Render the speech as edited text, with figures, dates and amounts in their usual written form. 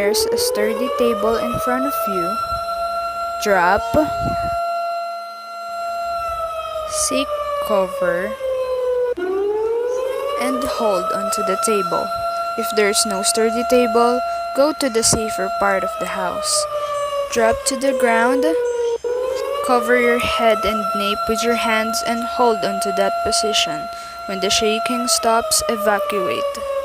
there's a sturdy table in front of you, drop, seek cover, and hold onto the table. If there's no sturdy table, go to the safer part of the house. Drop to the ground, cover your head and nape with your hands and hold onto that position. When the shaking stops, evacuate.